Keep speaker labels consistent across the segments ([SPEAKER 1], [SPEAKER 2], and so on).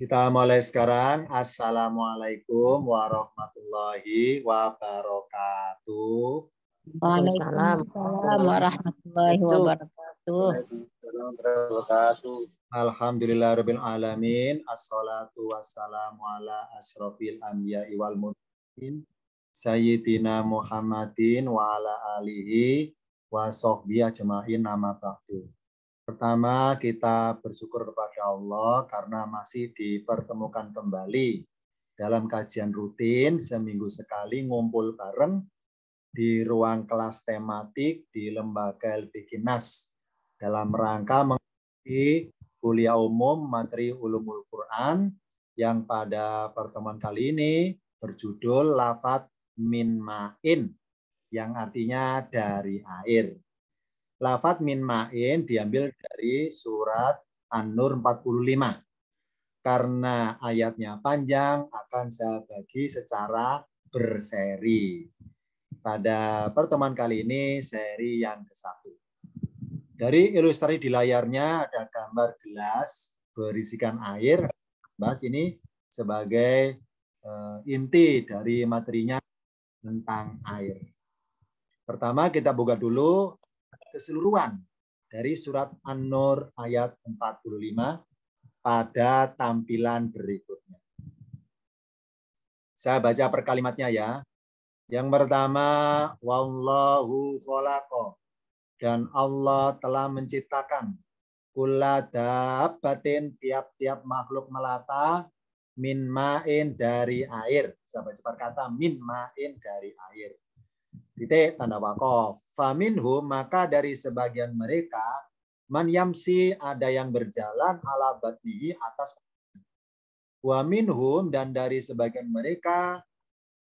[SPEAKER 1] Kita mulai sekarang. Assalamualaikum warahmatullahi wabarakatuh.
[SPEAKER 2] Waalaikumsalam warahmatullahi wabarakatuh.
[SPEAKER 1] Alhamdulillahirabbil alamin. Assalatu wassalamu ala asyrofil anbiya'i wal mursalin sayyidina Muhammadin wa ala alihi wa sahbihi ajmain nama ba'du. Pertama, kita bersyukur kepada Allah karena masih dipertemukan kembali dalam kajian rutin seminggu sekali ngumpul bareng di ruang kelas tematik di Lembaga LBGNAS dalam rangka mengikuti kuliah umum materi Ulumul Quran yang pada pertemuan kali ini berjudul Lafadz min ma'in yang artinya dari air. Lafadz min ma'in diambil dari surat An-Nur 45. Karena ayatnya panjang, akan saya bagi secara berseri. Pada pertemuan kali ini, seri yang ke-1. Dari ilustrasi di layarnya ada gambar gelas berisikan air. Bahas ini sebagai inti dari materinya tentang air. Pertama, kita buka dulu keseluruhan dari surat An-Nur ayat 45 pada tampilan berikutnya. Saya baca per kalimatnya ya. Yang pertama, wallahu khalaqa, dan Allah telah menciptakan kulla dabbatin, tiap-tiap makhluk melata, min ma'in, dari air. Saya baca per kata min ma'in, dari air. Titik tanda wakof. Faminhum, maka dari sebagian mereka, man yamsi, ada yang berjalan, ala batnihi, atas. Wa minhum, dan dari sebagian mereka,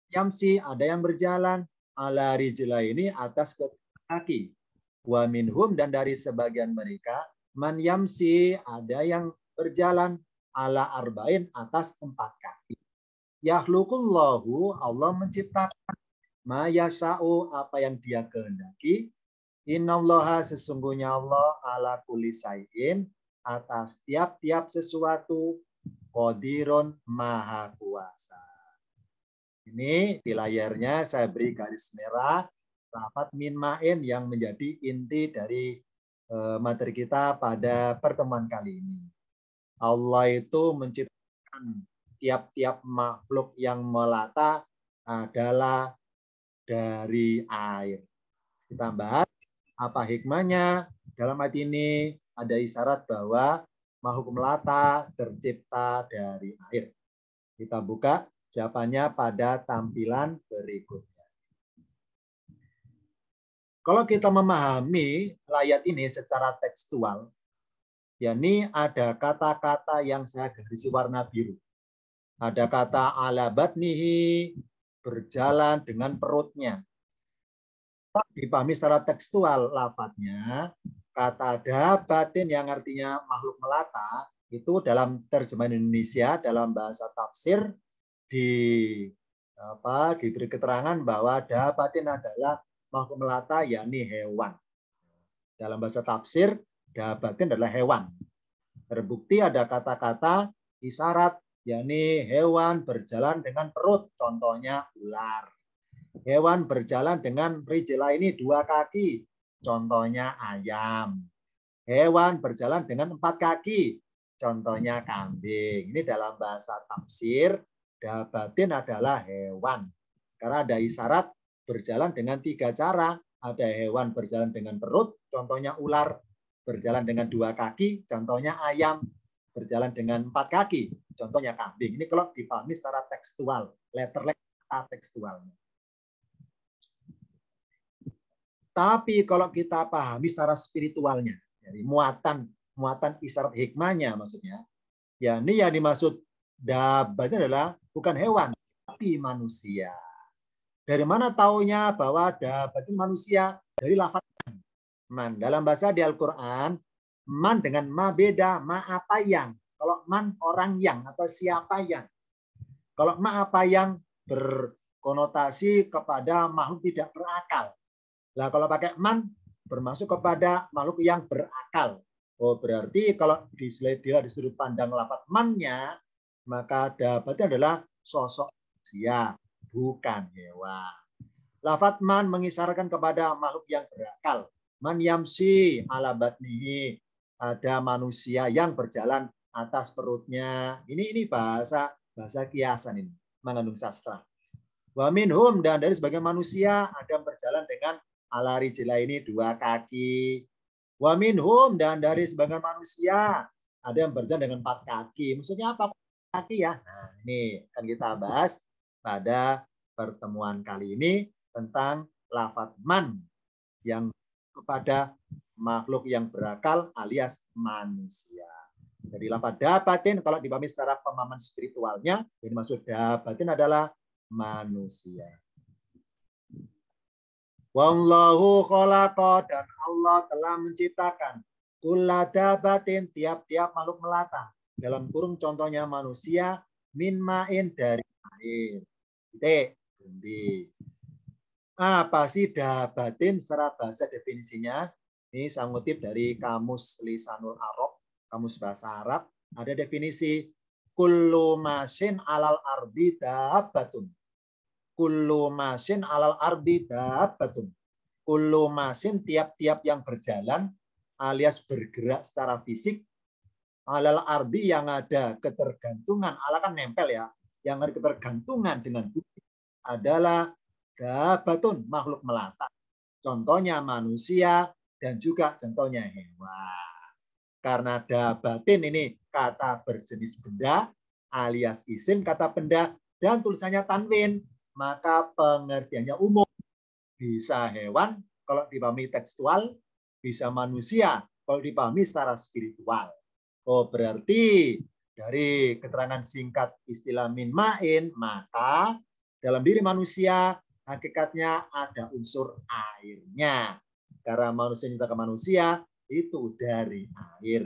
[SPEAKER 1] yamsi, ada yang berjalan, ala rijla, ini atas kaki. Wa minhum, dan dari sebagian mereka, man yamsi, ada yang berjalan, ala arba'in, atas 4 kaki. Yakhluqullahu, Allah menciptakan, ma yasha'u, apa yang dia kehendaki. Innallaha, sesungguhnya Allah, ala kulli syai'in, atas tiap-tiap sesuatu, qadirun, maha kuasa. Ini di layarnya saya beri garis merah lafadz min ma'in yang menjadi inti dari materi kita pada pertemuan kali ini. Allah itu menciptakan tiap-tiap makhluk yang melata adalah dari air. Kita bahas apa hikmahnya. Dalam ayat ini ada isyarat bahwa makhluk melata tercipta dari air. Kita buka jawabannya pada tampilan berikutnya. Kalau kita memahami ayat ini secara tekstual, yakni ada kata-kata yang saya garisi warna biru. Ada kata ala batnihi, berjalan dengan perutnya. Dipahami secara tekstual lafadznya, kata dabbatin yang artinya makhluk melata, itu dalam terjemahan Indonesia, dalam bahasa tafsir, diberi keterangan bahwa dabbatin adalah makhluk melata, yakni hewan. Dalam bahasa tafsir, dabbatin adalah hewan. Terbukti ada kata-kata isyarat, yakni hewan berjalan dengan perut, contohnya ular. Hewan berjalan dengan rijla, ini 2 kaki, contohnya ayam. Hewan berjalan dengan 4 kaki, contohnya kambing. Ini dalam bahasa tafsir, dabbatin adalah hewan. Karena ada isyarat berjalan dengan 3 cara. Ada hewan berjalan dengan perut, contohnya ular. Berjalan dengan 2 kaki, contohnya ayam. Berjalan dengan 4 kaki, contohnya kambing. Ini kalau dipahami secara tekstual, letter tekstualnya. Tapi kalau kita pahami secara spiritualnya, jadi muatan isyarat hikmahnya maksudnya, ya ini yang dimaksud dabbatnya adalah bukan hewan, tapi manusia. Dari mana taunya bahwa dabbat itu manusia? Dari lafaz man. Dalam bahasa di Al-Quran, man dengan ma beda, ma apa yang. Kalau man orang yang atau siapa yang. Kalau ma apa yang berkonotasi kepada makhluk tidak berakal. Nah, kalau pakai man bermasuk kepada makhluk yang berakal. Oh, berarti kalau dilihat di sudut pandang lafaz man-nya, Maka dabatin adalah sosok manusia, bukan hewan. Lafat man mengisyaratkan kepada makhluk yang berakal. Man yamsi ala batnihi. Ada manusia yang berjalan atas perutnya. Ini bahasa kiasan ini, mengandung sastra. Wa minhum, dan dari sebagian manusia ada yang berjalan dengan ala rijla ini 2 kaki. Wa minhum, dan dari sebagian manusia ada yang berjalan dengan 4 kaki. Maksudnya apa kaki ya? Nah, ini akan kita bahas pada pertemuan kali ini tentang lafadz man yang kepada makhluk yang berakal alias manusia. Jadi lafadz dabatin kalau dipahami secara pemahaman spiritualnya, yang dimaksud dabatin adalah manusia. Wallahu khalaqa, dan Allah telah menciptakan kulla dabatin, tiap-tiap makhluk melata. Dalam kurung contohnya manusia, min ma'in, dari air. Berhenti. Apa sih dabatin secara bahasa definisinya? Ini saya ngutip dari Kamus Lisanul Arab, Kamus Bahasa Arab. Ada definisi kullu masin alal ardi dabatun. Kullu masin alal ardi dabatun. Kullu masin, tiap-tiap yang berjalan alias bergerak secara fisik, alal ardi yang ada ketergantungan, ala kan nempel ya, yang ada ketergantungan dengan bumi adalah dabatun, makhluk melata. Contohnya manusia dan juga contohnya hewan. Karena dabatin ini kata berjenis benda alias isim kata benda dan tulisannya tanwin, maka pengertiannya umum. Bisa hewan kalau dipahami tekstual, bisa manusia kalau dipahami secara spiritual. Oh, berarti dari keterangan singkat istilah min ma'in, maka dalam diri manusia hakikatnya ada unsur airnya. Karena manusia ke manusia itu dari air.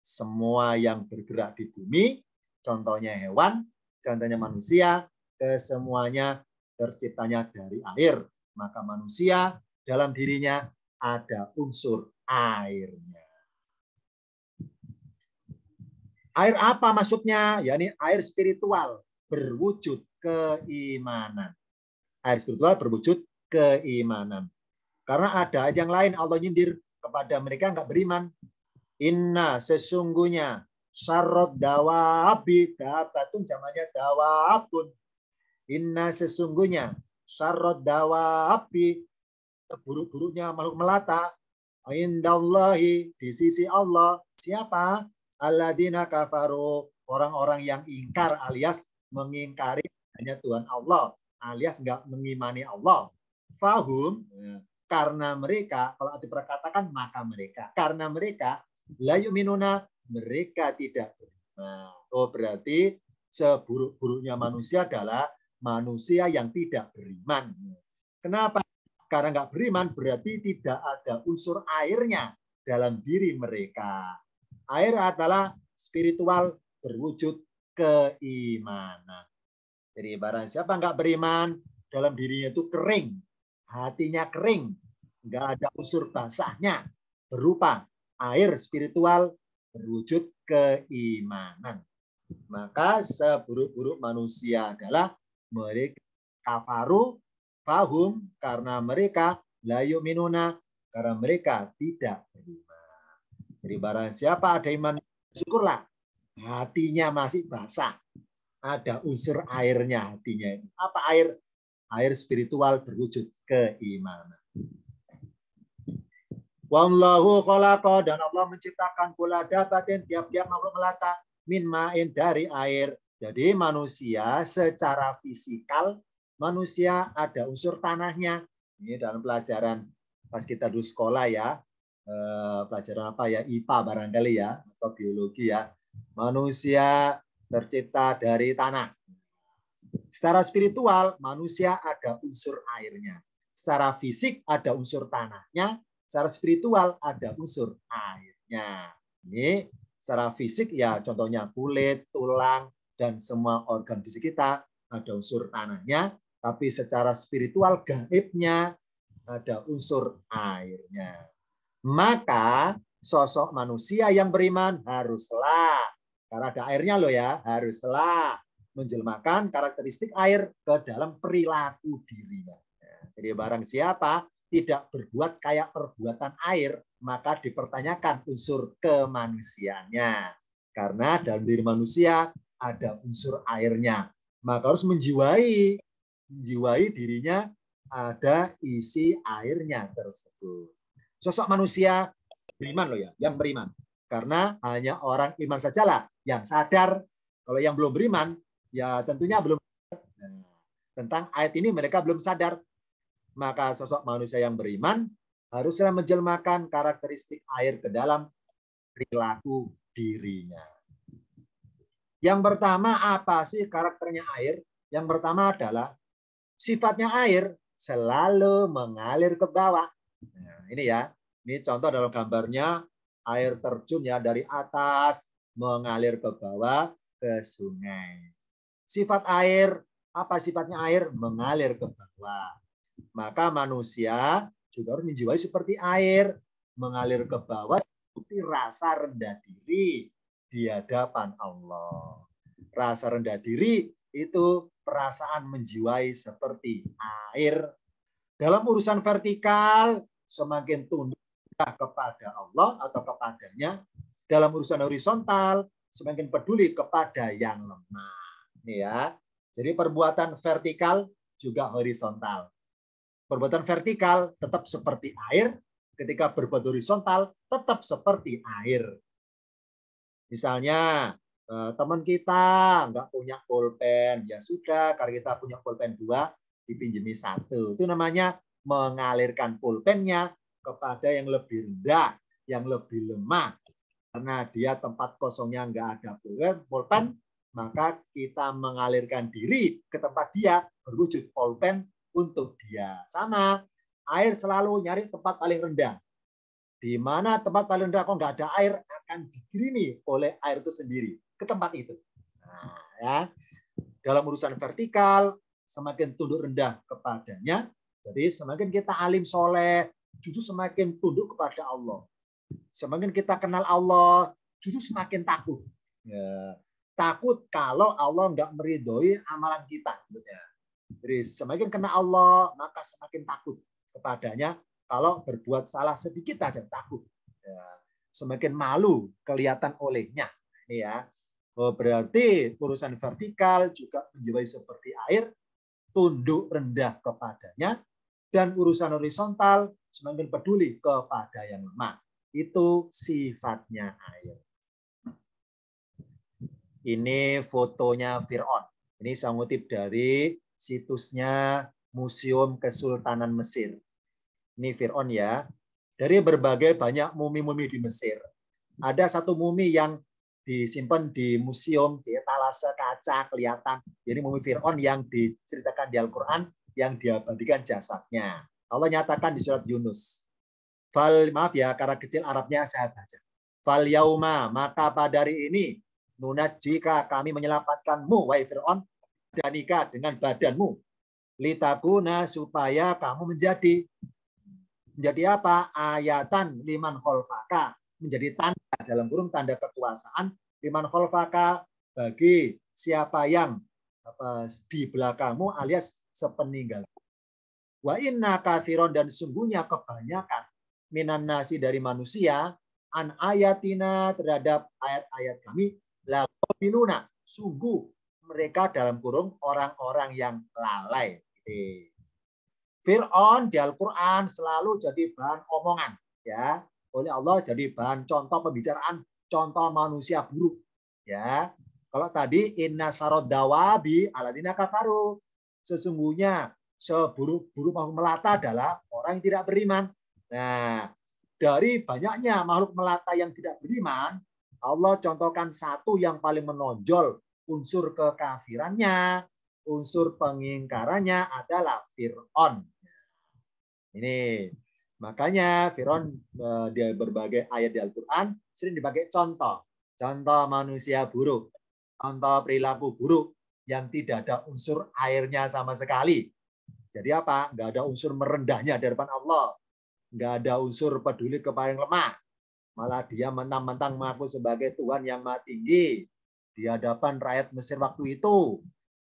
[SPEAKER 1] Semua yang bergerak di bumi, contohnya hewan, contohnya manusia, kesemuanya terciptanya dari air. Maka manusia dalam dirinya ada unsur airnya. Air apa maksudnya? Yakni air spiritual berwujud keimanan. Air spiritual berwujud keimanan. Karena ada yang lain Allah nyindir kepada mereka nggak beriman. Inna, sesungguhnya, syarrod dawabi, dabatun jamannya dawabun. Inna, sesungguhnya, syarrod dawabi, buruk-buruknya makhluk melata, indallahi, di sisi Allah. Siapa? Alladzina kafaru, orang-orang yang ingkar alias mengingkari hanya Tuhan Allah, alias nggak mengimani Allah. Fahum, karena mereka, kalau arti perkatakan maka mereka, karena mereka la yu'minuna, mereka tidak beriman. Oh, berarti seburuk-buruknya manusia adalah manusia yang tidak beriman. Kenapa? Karena nggak beriman berarti tidak ada unsur airnya dalam diri mereka. Air adalah spiritual berwujud keimanan. Jadi barang siapa nggak beriman, dalam dirinya itu kering, hatinya kering, nggak ada unsur basahnya, berupa air spiritual berwujud keimanan. Maka seburuk-buruk manusia adalah mereka kafaru fahum, karena mereka la yu'minuna, karena mereka tidak beriman. Jadi barang siapa ada iman, syukurlah, hatinya masih basah, ada unsur airnya hatinya. Apa air? Air spiritual berwujud keimanan. Wallahu khalaqa, dan Allah menciptakan kula dabatin, tiap-tiap makhluk melata, min ma'in, dari air. Jadi manusia secara fisikal, manusia ada unsur tanahnya. Ini dalam pelajaran pas kita dulu sekolah ya, pelajaran apa ya, IPA barangkali ya, atau biologi ya. Manusia tercipta dari tanah. Secara spiritual, manusia ada unsur airnya. Secara fisik ada unsur tanahnya. Secara spiritual ada unsur airnya. Ini secara fisik ya, contohnya kulit, tulang, dan semua organ fisik kita ada unsur tanahnya. Tapi secara spiritual gaibnya ada unsur airnya. Maka sosok manusia yang beriman haruslah karena ada airnya loh ya, haruslah menjelmakan karakteristik air ke dalam perilaku dirinya. Jadi barang siapa tidak berbuat kayak perbuatan air, maka dipertanyakan unsur kemanusiaannya. Karena dalam diri manusia ada unsur airnya. Maka harus menjiwai dirinya ada isi airnya tersebut. Sosok manusia beriman loh ya, yang beriman. Karena hanya orang iman sajalah yang sadar. Kalau yang belum beriman, ya tentunya belum. Tentang ayat ini mereka belum sadar. Maka sosok manusia yang beriman haruslah menjelmakan karakteristik air ke dalam perilaku dirinya. Yang pertama apa sih karakternya air? Yang pertama adalah sifatnya air selalu mengalir ke bawah. Nah, ini ya. Ini contoh dalam gambarnya air terjun ya dari atas mengalir ke bawah ke sungai. Sifat air, apa sifatnya air? Mengalir ke bawah. Maka manusia juga harus menjiwai seperti air, mengalir ke bawah seperti rasa rendah diri di hadapan Allah. Rasa rendah diri itu perasaan menjiwai seperti air. Dalam urusan vertikal, semakin tunduk kepada Allah atau kepadanya. Dalam urusan horizontal, semakin peduli kepada yang lemah. Ini ya. Jadi perbuatan vertikal juga horizontal. Perbuatan vertikal tetap seperti air, ketika berbuat horizontal tetap seperti air. Misalnya teman kita nggak punya pulpen, ya sudah, kalau kita punya pulpen 2, dipinjemi 1. Itu namanya mengalirkan pulpennya kepada yang lebih rendah, yang lebih lemah. Karena dia tempat kosongnya nggak ada pulpen, maka kita mengalirkan diri ke tempat dia berwujud pulpen untuk dia. Sama, air selalu nyari tempat paling rendah. Di mana tempat paling rendah kok nggak ada air, akan dikirimi oleh air itu sendiri ke tempat itu. Nah, ya. Dalam urusan vertikal, semakin tunduk rendah kepadanya, jadi semakin kita alim soleh, justru semakin tunduk kepada Allah. Semakin kita kenal Allah, justru semakin takut. Ya, takut kalau Allah nggak meridhoi amalan kita. Jadi semakin kenal Allah, maka semakin takut kepadanya. Kalau berbuat salah sedikit aja takut. Ya, semakin malu kelihatan olehnya. Ini ya. Oh, berarti urusan vertikal juga menjiwai seperti air, tunduk rendah kepadanya, dan urusan horizontal semakin peduli kepada yang lemah. Itu sifatnya air. Ini fotonya Fir'aun. Ini saya ngutip dari situsnya Museum Kesultanan Mesir. Ini Fir'aun ya. Dari berbagai banyak mumi-mumi di Mesir. Ada satu mumi yang disimpan di museum, di etalase kaca kelihatan. Jadi mumi Fir'aun yang diceritakan di Al-Quran, yang diabadikan jasadnya. Allah nyatakan di surat Yunus. Maaf ya, karena kecil Arabnya saya baca. Fal yauma, maka pada hari ini, nunat jika kami menyelamatkanmu, wahai Fir'aun, danika dengan badanmu. Litakuna, supaya kamu menjadi apa? Ayatan liman kholfaka, menjadi tanda dalam kurung tanda kekuasaan liman kholfaka, bagi siapa yang di belakangmu alias sepeninggal. Wa inna katsiron, dan sungguhnya kebanyakan minan nasi dari manusia an ayatina, terhadap ayat-ayat kami la qabiluna, sungguh mereka dalam kurung orang-orang yang lalai. Fir'aun di Al-Quran selalu jadi bahan omongan ya oleh Allah, jadi bahan contoh pembicaraan, contoh manusia buruk ya. Kalau tadi inna sarod dawabi aladina kafaru, sesungguhnya seburuk-buruk makhluk melata adalah orang yang tidak beriman. Nah, dari banyaknya makhluk melata yang tidak beriman, Allah contohkan satu yang paling menonjol unsur kekafirannya, unsur pengingkarannya adalah Fir'aun. Ini makanya Fir'aun di berbagai ayat di Al-Quran sering dipakai contoh manusia buruk, contoh perilaku buruk yang tidak ada unsur airnya sama sekali. Jadi apa? Nggak ada unsur merendahnya di hadapan Allah, nggak ada unsur peduli kepada yang lemah. Malah dia mentang-mentang mengaku sebagai Tuhan yang Maha Tinggi. di hadapan rakyat Mesir waktu itu.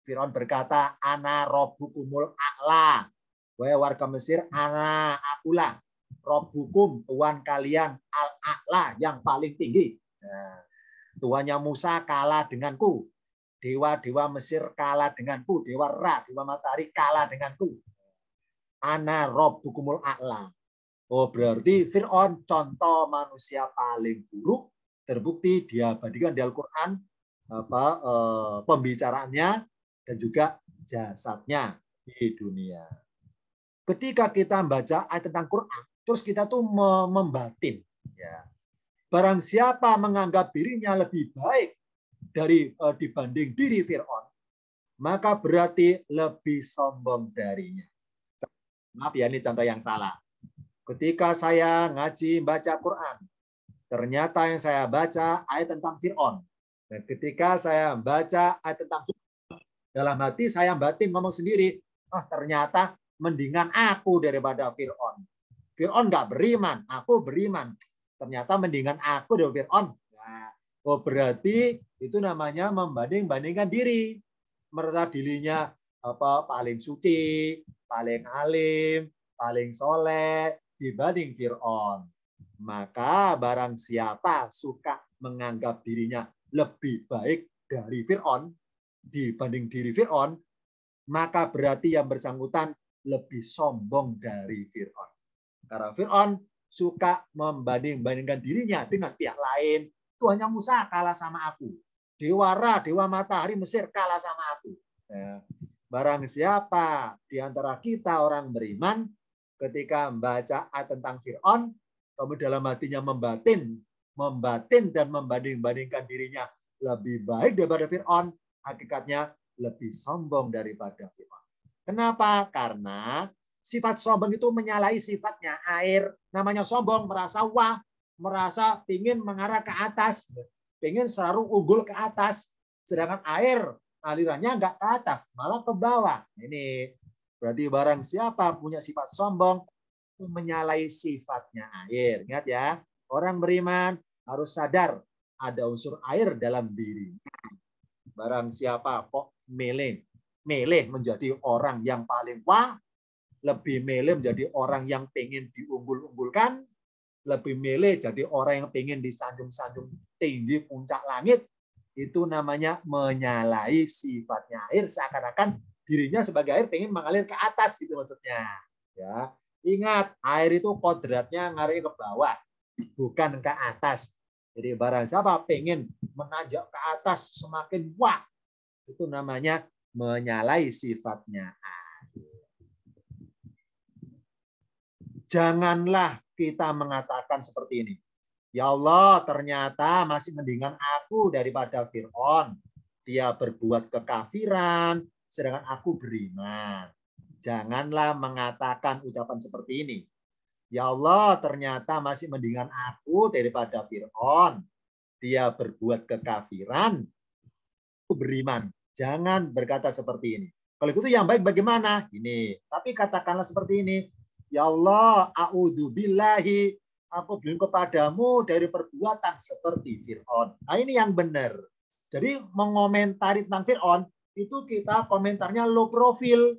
[SPEAKER 1] Fir'aun berkata, ana robbukumul a'la. Wahai warga Mesir, ana akulah robbukum, Tuhan kalian al-a'la, yang paling tinggi. Nah, Tuhannya Musa kalah denganku. Dewa-dewa Mesir kalah denganku. Dewa Ra, dewa matahari kalah denganku. Ana robbukumul a'la. Oh, berarti Fir'aun contoh manusia paling buruk, terbukti dia bandingkan di Al-Quran pembicaraannya dan juga jasadnya di dunia. Ketika kita membaca ayat tentang Quran, terus kita tuh membatin, ya. Barang siapa menganggap dirinya lebih baik dari dibanding diri Fir'aun, maka berarti lebih sombong darinya. Maaf ya, ini contoh yang salah. Ketika saya ngaji baca Quran, ternyata yang saya baca ayat tentang Fir'aun. Dan ketika saya baca ayat tentang Fir'aun, dalam hati saya batin ngomong sendiri, ternyata mendingan aku daripada Fir'aun. Fir'aun nggak beriman, aku beriman. Ternyata mendingan aku daripada Fir'aun. Nah, berarti itu namanya membanding-bandingkan diri. Merasa dirinya paling suci, paling alim, paling soleh, dibanding Fir'aun. Maka barang siapa suka menganggap dirinya lebih baik dari Fir'aun, dibanding diri Fir'aun, maka berarti yang bersangkutan lebih sombong dari Fir'aun. Karena Fir'aun suka membanding-bandingkan dirinya dengan pihak lain. Tuhannya Musa kalah sama aku. Dewa Ra, dewa matahari Mesir kalah sama aku. Barang siapa di antara kita orang beriman, ketika membaca ayat tentang Fir'aun, kemudian dalam hatinya membatin dan membanding-bandingkan dirinya lebih baik daripada Fir'aun, hakikatnya lebih sombong daripada Fir'aun. Kenapa? Karena sifat sombong itu menyalahi sifatnya. Air namanya sombong, merasa wah, merasa ingin mengarah ke atas, ingin selalu unggul ke atas. Sedangkan air alirannya nggak ke atas, malah ke bawah. Ini berarti barang siapa punya sifat sombong, itu menyalahi sifatnya air. Ingat ya, orang beriman harus sadar ada unsur air dalam diri. Barang siapa kok milih menjadi orang yang paling wah, lebih milih menjadi orang yang pengen diunggul-unggulkan, lebih milih jadi orang yang pengen disanjung-sanjung tinggi puncak langit, itu namanya menyalahi sifatnya air, seakan-akan dirinya sebagai air pengen mengalir ke atas gitu maksudnya. Ya, ingat, air itu kodratnya ngalir ke bawah, bukan ke atas. Jadi barang siapa pengen menanjak ke atas semakin wah, itu namanya menyalahi sifatnya air. Janganlah kita mengatakan seperti ini. Ya Allah, ternyata masih mendingan aku daripada Fir'aun. Dia berbuat kekafiran, sedangkan aku beriman. Janganlah mengatakan ucapan seperti ini. Ya Allah, ternyata masih mendingan aku daripada Fir'aun. Dia berbuat kekafiran, aku beriman. Jangan berkata seperti ini. Kalau itu yang baik bagaimana? Ini. Tapi katakanlah seperti ini. Ya Allah, a'udzubillahi, aku berlindung kepadamu dari perbuatan seperti Fir'aun. Nah, ini yang benar. Jadi mengomentari tentang Fir'aun, itu kita komentarnya low profil.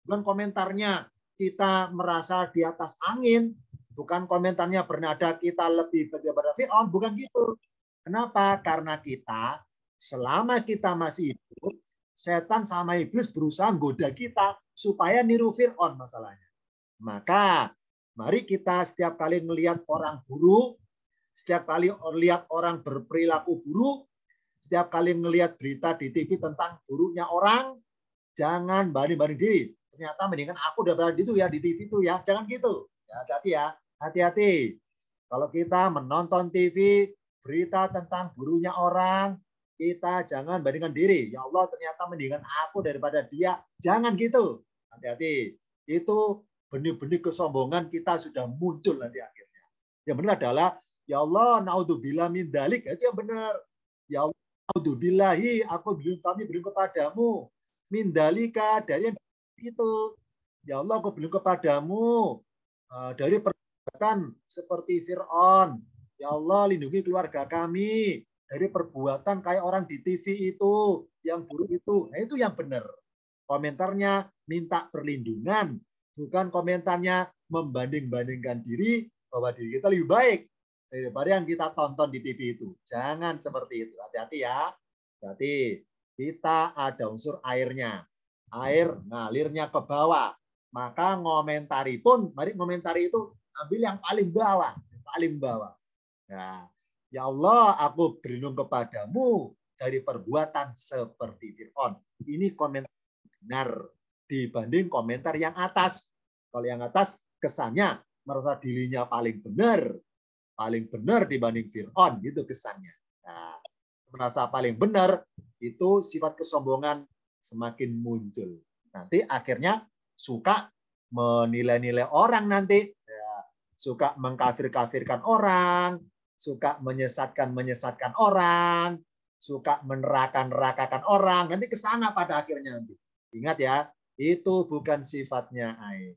[SPEAKER 1] Bukan komentarnya kita merasa di atas angin. Bukan komentarnya bernada kita lebih daripada Fir'aun. Bukan gitu. Kenapa? Karena kita, selama kita masih hidup, setan sama iblis berusaha menggoda kita supaya niru Fir'aun masalahnya. Maka mari kita setiap kali melihat orang buruk, setiap kali lihat orang berperilaku buruk, setiap kali melihat berita di TV tentang buruknya orang, jangan banding-banding diri. Ternyata mendingan aku udah berada itu ya di TV itu ya. Jangan gitu. Ya, hati-hati ya. Hati-hati. Kalau kita menonton TV berita tentang buruknya orang, kita jangan bandingkan diri. Ya Allah, ternyata mendingan aku daripada dia. Jangan gitu. Hati-hati. Itu benih-benih kesombongan kita sudah muncul nanti akhirnya. Yang benar adalah, ya Allah, naudzubillah min dalik. Itu yang benar. Ya Allah, naudzubillahi, kami berlindung kepadamu. Min dalika, dari yang itu. Ya Allah, aku berlindung kepadamu dari perbuatan seperti Fir'aun. Ya Allah, lindungi keluarga kami dari perbuatan kayak orang di TV itu, yang buruk itu. Nah, itu yang benar. Komentarnya minta perlindungan, bukan komentarnya membanding-bandingkan diri bahwa diri kita lebih baik daripada yang kita tonton di TV itu. Jangan seperti itu. Hati-hati ya. Berarti kita ada unsur airnya. Air ngalirnya ke bawah. Maka ngomentari pun, mari ngomentari itu ambil yang paling bawah. Paling bawah. Nah, ya Allah, aku berlindung kepadamu dari perbuatan seperti Fir'aun. Ini komentar benar dibanding komentar yang atas. Kalau yang atas kesannya merasa dirinya paling benar dibanding Fir'aun, gitu kesannya. Nah, merasa paling benar itu sifat kesombongan semakin muncul. Nanti akhirnya suka menilai-nilai orang nanti, ya, suka mengkafir-kafirkan orang, suka menyesatkan orang, suka meneraka-nerakakan orang, nanti ke sana pada akhirnya nanti. Ingat ya, itu bukan sifatnya air.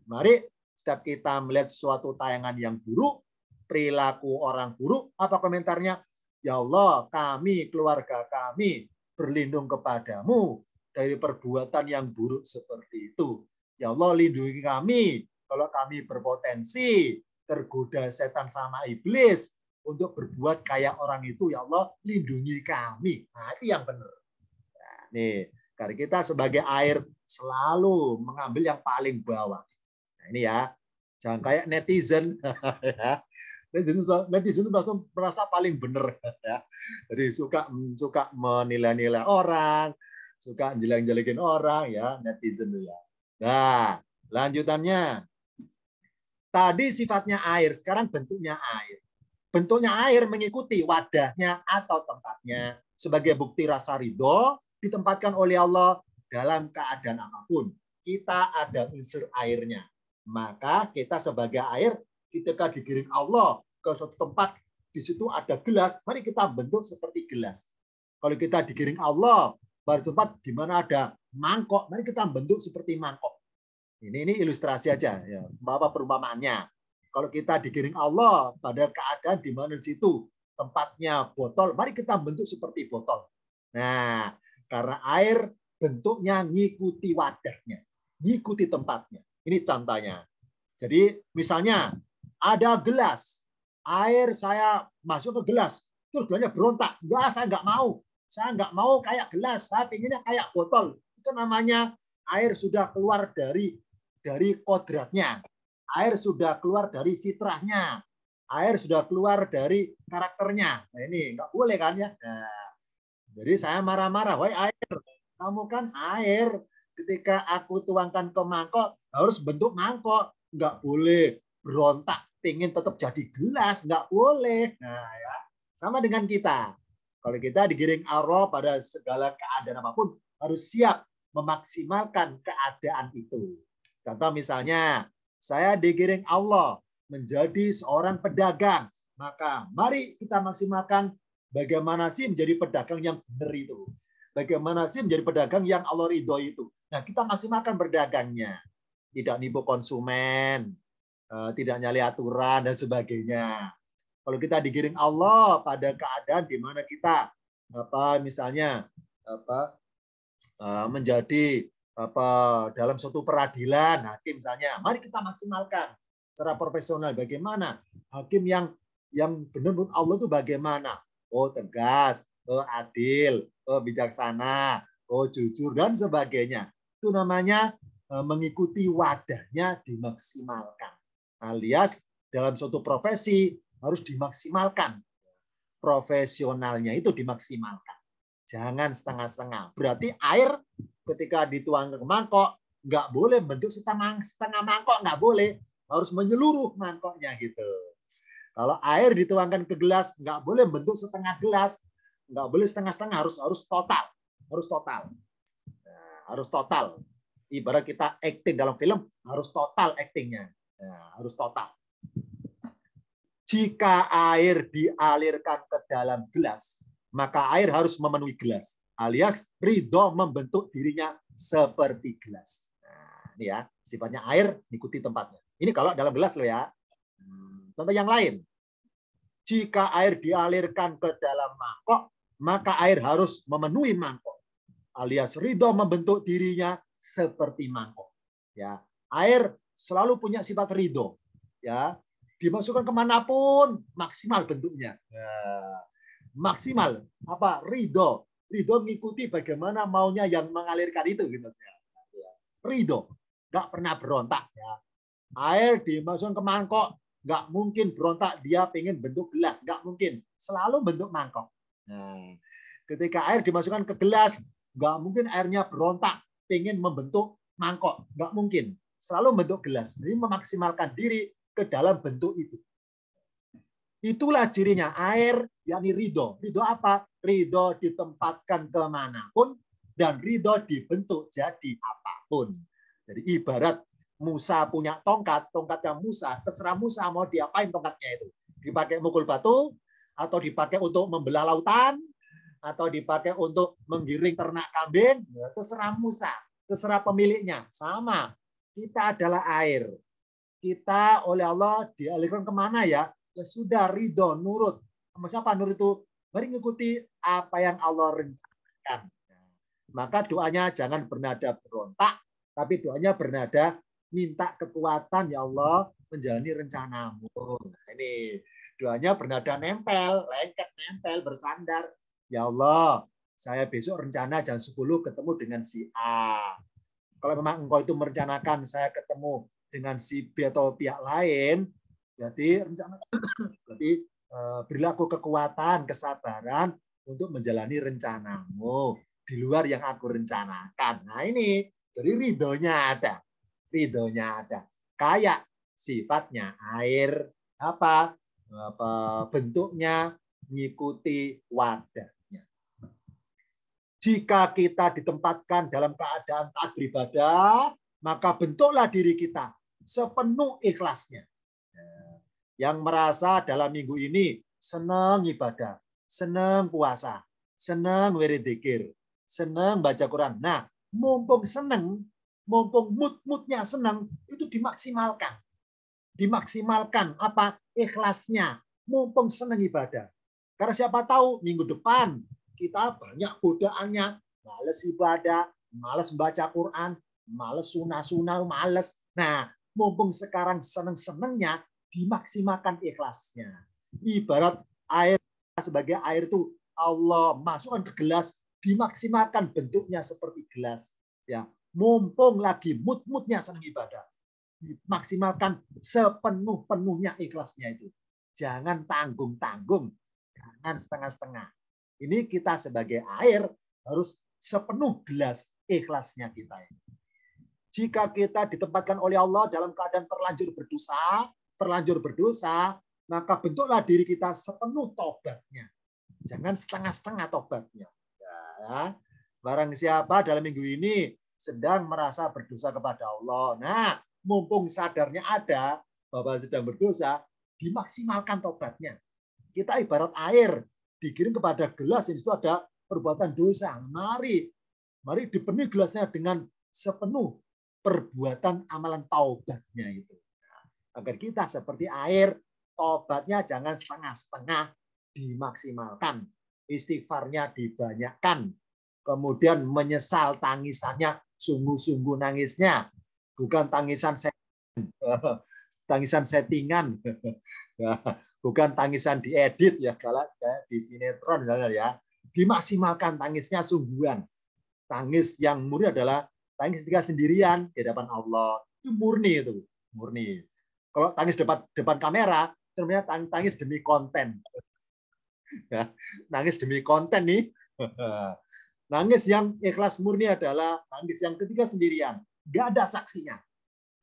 [SPEAKER 1] Mari setiap kita melihat suatu tayangan yang buruk, perilaku orang buruk, apa komentarnya? Ya Allah, kami, keluarga kami, berlindung kepadamu dari perbuatan yang buruk seperti itu. Ya Allah, lindungi kami kalau kami berpotensi tergoda setan sama iblis untuk berbuat kayak orang itu. Ya Allah, lindungi kami. Nah, itu yang benar. Nah, nih, karena kita sebagai air selalu mengambil yang paling bawah. Nah, ini ya, jangan kayak netizen. Netizen itu merasa paling benar. Ya. Jadi suka menilai-nilai orang, suka jelek-jelekin orang, ya netizen itu ya. Nah, lanjutannya. Tadi sifatnya air, sekarang bentuknya air. Bentuknya air mengikuti wadahnya atau tempatnya. Sebagai bukti rasa ridho, ditempatkan oleh Allah dalam keadaan apapun. Kita ada unsur airnya. Maka kita sebagai air, ketika digiring Allah ke suatu tempat, di situ ada gelas, mari kita bentuk seperti gelas. Kalau kita digiring Allah, pada tempat di mana ada mangkok, mari kita bentuk seperti mangkok. Ini ilustrasi aja, ya, apa perumpamaannya. Kalau kita digiring Allah pada keadaan di mana di situ tempatnya botol, mari kita bentuk seperti botol. Nah, karena air bentuknya ngikuti wadahnya, ngikuti tempatnya. Ini contohnya. Jadi misalnya ada gelas, air saya masuk ke gelas, terus gelasnya berontak. Enggak, saya nggak mau. Saya nggak mau kayak gelas, saya pinginnya kayak botol. Itu namanya air sudah keluar dari kodratnya. Air sudah keluar dari fitrahnya. Air sudah keluar dari karakternya. Nah, ini nggak boleh kan ya. Nah, jadi saya marah-marah, wahai air, kamu kan air. Ketika aku tuangkan ke mangkok, harus bentuk mangkok. Nggak boleh berontak, pengen tetap jadi gelas. Nggak boleh. Nah, ya. Sama dengan kita. Kalau kita digiring Allah pada segala keadaan apapun, harus siap memaksimalkan keadaan itu. Contoh misalnya, saya digiring Allah menjadi seorang pedagang. Maka mari kita maksimalkan bagaimana sih menjadi pedagang yang benar itu. Bagaimana sih menjadi pedagang yang Allah ridhoi itu. Nah, kita maksimalkan berdagangnya. Tidak nipu konsumen, tidak nyali aturan, dan sebagainya. Kalau kita digiring Allah pada keadaan di mana kita misalnya menjadi dalam suatu peradilan hakim misalnya, mari kita maksimalkan secara profesional. Bagaimana hakim yang benar menurut Allah itu bagaimana? Oh, tegas, oh, adil, oh, bijaksana, oh, jujur, dan sebagainya. Itu namanya mengikuti wadahnya dimaksimalkan. Alias dalam suatu profesi harus dimaksimalkan. Profesionalnya itu dimaksimalkan. Jangan setengah-setengah. Berarti air ketika dituang ke mangkok, nggak boleh bentuk setengah mangkok, nggak boleh. Harus menyeluruh mangkoknya gitu. Kalau air dituangkan ke gelas, nggak boleh bentuk setengah gelas, nggak boleh setengah-setengah, harus total. Harus total. Nah, harus total. Ibarat kita acting dalam film, harus total actingnya. Nah, harus total. Jika air dialirkan ke dalam gelas, maka air harus memenuhi gelas, alias ridho membentuk dirinya seperti gelas. Nah, ini ya, sifatnya air mengikuti tempatnya. Ini kalau dalam gelas loh ya. Contoh yang lain. Jika air dialirkan ke dalam mangkok, maka air harus memenuhi mangkok. Alias ridho membentuk dirinya seperti mangkok. Ya, air selalu punya sifat ridho. Ya, dimasukkan kemanapun maksimal bentuknya. Ya, maksimal apa? Ridho. Ridho mengikuti bagaimana maunya yang mengalirkan itu. Gitu. Ya. Ridho, nggak pernah berontak. Ya. Air dimasukkan ke mangkok, nggak mungkin berontak dia pengen bentuk gelas, nggak mungkin. Selalu bentuk mangkok. Nah, ketika air dimasukkan ke gelas, nggak mungkin airnya berontak pengen membentuk mangkok, nggak mungkin. Selalu bentuk gelas. Jadi memaksimalkan diri ke dalam bentuk itu. Itulah cirinya air, yakni ridho. Ridho apa? Ridho ditempatkan kemanapun dan ridho dibentuk jadi apapun. Jadi ibarat Musa punya tongkat, tongkatnya Musa, terserah Musa mau diapain tongkatnya itu. Dipakai mukul batu, atau dipakai untuk membelah lautan, atau dipakai untuk menggiring ternak kambing, ya, terserah Musa, terserah pemiliknya. Sama, kita adalah air. Kita oleh Allah dialirkan kemana ya? Ya sudah, ridho, nurut. Sama siapa nurut itu? Mari mengikuti apa yang Allah rencanakan. Maka doanya jangan bernada berontak, tapi doanya bernada minta kekuatan ya Allah menjalani rencanamu. Nah, ini doanya bernada nempel, lengket nempel, bersandar. Ya Allah, saya besok rencana jam 10 ketemu dengan si A. Kalau memang engkau itu merencanakan saya ketemu dengan si B atau pihak lain, berarti rencana berarti berilah aku kekuatan, kesabaran untuk menjalani rencanamu di luar yang aku rencanakan. Nah ini, jadi ridhonya ada. Ridhonya ada. Kayak sifatnya air, apa bentuknya mengikuti wadahnya. Jika kita ditempatkan dalam keadaan taat beribadah, maka bentuklah diri kita sepenuh ikhlasnya. Yang merasa dalam minggu ini senang ibadah, senang puasa, senang wirid dzikir, senang baca Quran. Nah, mumpung senang, mumpung mood-moodnya senang, itu dimaksimalkan. Dimaksimalkan apa? Ikhlasnya. Mumpung senang ibadah. Karena siapa tahu minggu depan kita banyak godaannya, males ibadah, males membaca Quran, males sunah-sunah, males. Nah, mumpung sekarang seneng-senengnya, dimaksimalkan ikhlasnya. Ibarat air sebagai air itu Allah masukkan ke gelas, dimaksimalkan bentuknya seperti gelas. Ya, mumpung lagi mood-moodnya senang ibadah, dimaksimalkan sepenuh-penuhnya ikhlasnya itu. Jangan tanggung-tanggung, jangan setengah-setengah. Ini kita sebagai air harus sepenuh gelas ikhlasnya kita. Jika kita ditempatkan oleh Allah dalam keadaan terlanjur berdosa, maka bentuklah diri kita sepenuh tobatnya. Jangan setengah-setengah tobatnya. Ya. Barang siapa dalam minggu ini sedang merasa berdosa kepada Allah. Nah, mumpung sadarnya ada bahwa sedang berdosa, dimaksimalkan tobatnya. Kita ibarat air, dikirim kepada gelas, yang itu ada perbuatan dosa. Mari dipenuhi gelasnya dengan sepenuh perbuatan amalan taubatnya itu. Agar kita seperti air, tobatnya jangan setengah-setengah, dimaksimalkan. Istighfarnya dibanyakkan. Kemudian menyesal tangisannya, sungguh-sungguh nangisnya. Bukan tangisan settingan. Bukan tangisan diedit ya, kalau di sinetron ya. Dimaksimalkan tangisnya sungguhan. Tangis yang murni adalah tangis ketika sendirian di hadapan Allah. Itu murni itu, murni. Kalau tangis depan kamera, namanya tangis demi konten. Ya, nangis demi konten nih. Nangis yang ikhlas murni adalah nangis yang ketika sendirian. Nggak ada saksinya.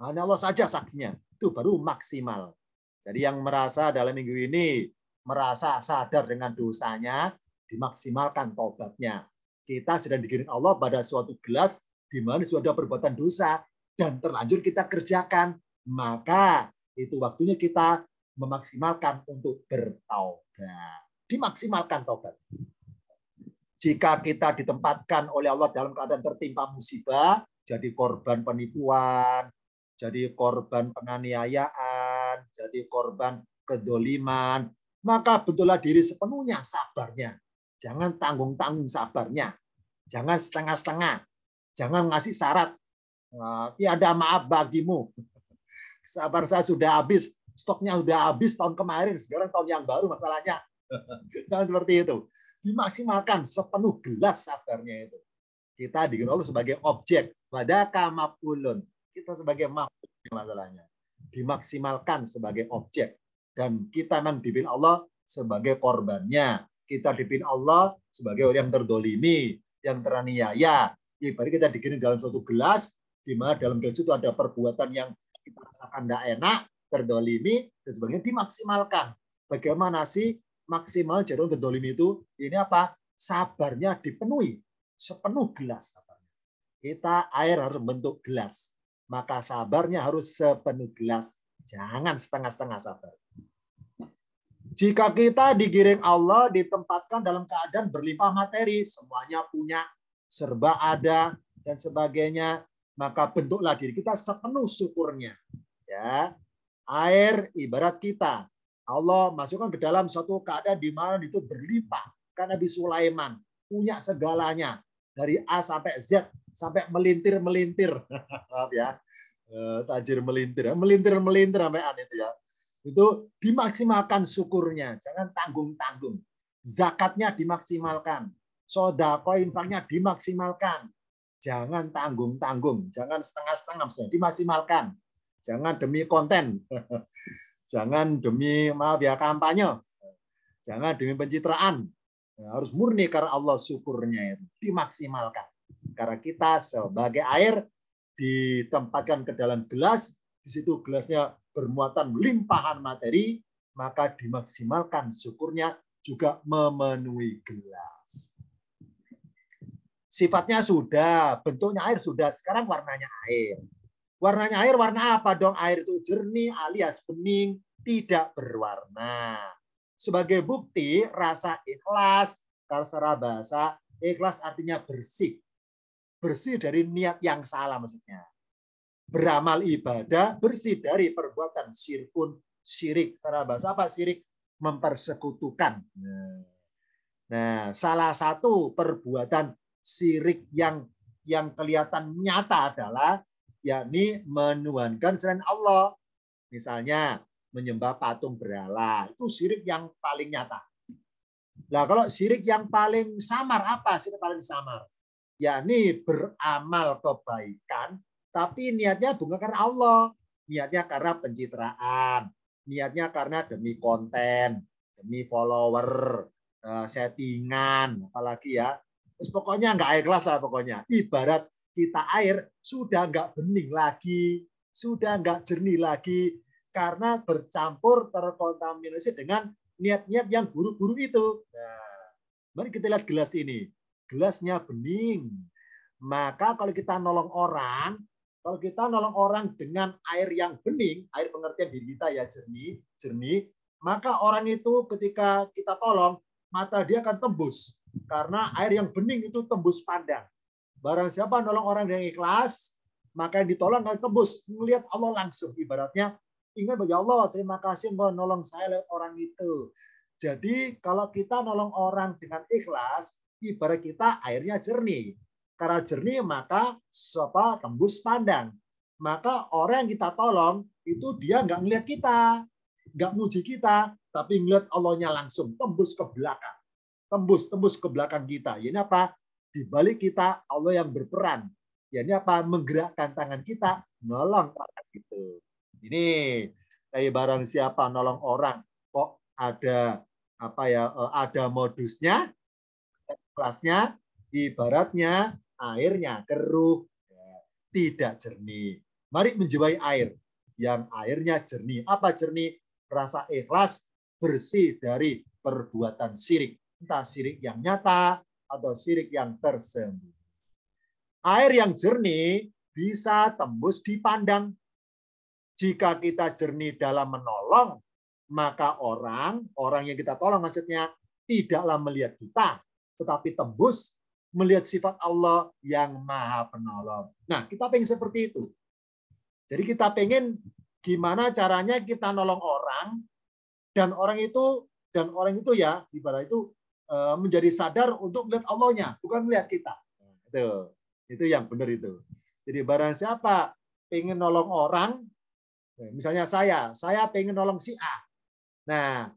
[SPEAKER 1] Hanya Allah saja saksinya. Itu baru maksimal. Jadi yang merasa dalam minggu ini, merasa sadar dengan dosanya, dimaksimalkan tobatnya. Kita sedang digiring Allah pada suatu gelas, di mana sudah ada perbuatan dosa, dan terlanjur kita kerjakan. Maka itu waktunya kita memaksimalkan untuk bertaubat. Dimaksimalkan taubat. Jika kita ditempatkan oleh Allah dalam keadaan tertimpa musibah, jadi korban penipuan, jadi korban penganiayaan, jadi korban kedoliman, Maka bentuklah diri sepenuhnya sabarnya. Jangan tanggung-tanggung sabarnya. Jangan setengah-setengah. Jangan ngasih syarat. Tiada maaf bagimu. Sabar saya sudah habis. Stoknya sudah habis tahun kemarin. Sekarang tahun yang baru masalahnya. Jangan seperti itu. Dimaksimalkan sepenuh gelas sabarnya itu. Kita dikenal Allah sebagai objek. Wadaka maf'ulun. Kita sebagai maf'ul masalahnya. Dimaksimalkan sebagai objek. Dan kita memang dipilih Allah sebagai korbannya. Kita dipilih Allah sebagai orang yang terdolimi, yang teraniaya. Ibarat kita digiring dalam suatu gelas, di mana dalam gelas itu ada perbuatan yang kita rasakan tidak enak, terdolimi, dan sebagainya dimaksimalkan. Bagaimana sih maksimal jadi orang terdolimi itu? Ini apa? Sabarnya dipenuhi. Sepenuh gelas. Kita air harus membentuk gelas. Maka sabarnya harus sepenuh gelas. Jangan setengah-setengah sabar. Jika kita digiring Allah, ditempatkan dalam keadaan berlimpah materi, semuanya punya, serba ada, dan sebagainya, maka bentuklah diri kita sepenuh syukurnya. Ya, air ibarat kita. Allah masukkan ke dalam suatu keadaan di mana itu berlimpah. Karena Nabi Sulaiman punya segalanya. Dari A sampai Z, sampai melintir-melintir. Ya, tajir melintir. Melintir-melintir sampai A itu ya. Itu dimaksimalkan syukurnya, jangan tanggung-tanggung. Zakatnya dimaksimalkan, sodako infaknya dimaksimalkan, jangan tanggung-tanggung, jangan setengah-setengah, dimaksimalkan. Jangan demi konten, jangan demi kampanye, jangan demi pencitraan. Harus murni karena Allah, syukurnya itu dimaksimalkan. Karena kita sebagai air ditempatkan ke dalam gelas, di situ gelasnya bermuatan limpahan materi, maka dimaksimalkan syukurnya juga memenuhi gelas. Sifatnya sudah, bentuknya air sudah, sekarang warnanya air. Warnanya air, warna apa dong? Air itu jernih alias bening, tidak berwarna. Sebagai bukti rasa ikhlas, kalau secara bahasa ikhlas artinya bersih. Bersih dari niat yang salah maksudnya. Beramal ibadah bersih dari perbuatan syirik. Secara bahasa apa syirik? Mempersekutukan. Nah, salah satu perbuatan syirik yang kelihatan nyata adalah yakni menuhankan selain Allah. Misalnya menyembah patung berhala, itu syirik yang paling nyata. Nah, kalau syirik yang paling samar apa? Syirik paling samar, yakni beramal kebaikan tapi niatnya bukan karena Allah, niatnya karena pencitraan, niatnya karena demi konten, demi follower, settingan, apalagi ya. Terus pokoknya nggak ikhlas lah pokoknya. Ibarat kita air sudah nggak bening lagi, sudah nggak jernih lagi karena bercampur terkontaminasi dengan niat-niat yang buruk-buruk itu. Nah, mari kita lihat gelas ini. Gelasnya bening. Maka kalau kita nolong orang, dengan air yang bening, air pengertian diri kita ya jernih, maka orang itu ketika kita tolong, mata dia akan tembus. Karena air yang bening itu tembus pandang. Barang siapa nolong orang yang ikhlas, maka yang ditolong akan tembus. Melihat Allah langsung. Ibaratnya, ingat bagi Allah, terima kasih Mbak nolong saya lewat orang itu. Jadi kalau kita nolong orang dengan ikhlas, ibarat kita airnya jernih. Karena jernih maka tembus pandang. Maka orang yang kita tolong itu dia nggak ngelihat kita, nggak muji kita, tapi ngelihat Allahnya langsung tembus ke belakang, tembus ke belakang kita. Ini apa? Di balik kita Allah yang berperan. Ini apa? Menggerakkan tangan kita nolong orang itu. Ini kayak barang siapa nolong orang kok ada ada modusnya, kelasnya, ibaratnya airnya keruh, tidak jernih. Mari menjiwai air yang airnya jernih. Apa jernih? Rasa ikhlas, bersih dari perbuatan syirik. Entah syirik yang nyata atau syirik yang tersembunyi. Air yang jernih bisa tembus dipandang. Jika kita jernih dalam menolong, maka orang yang kita tolong maksudnya tidaklah melihat kita, tetapi tembus melihat sifat Allah yang maha penolong. Nah, kita pengen seperti itu. Jadi kita pengen gimana caranya kita nolong orang, dan orang itu Dan orang itu ya ibarat itu menjadi sadar untuk melihat Allahnya, bukan melihat kita. Itu yang benar itu. Jadi barang siapa pengen nolong orang, misalnya saya pengen nolong si A. Nah,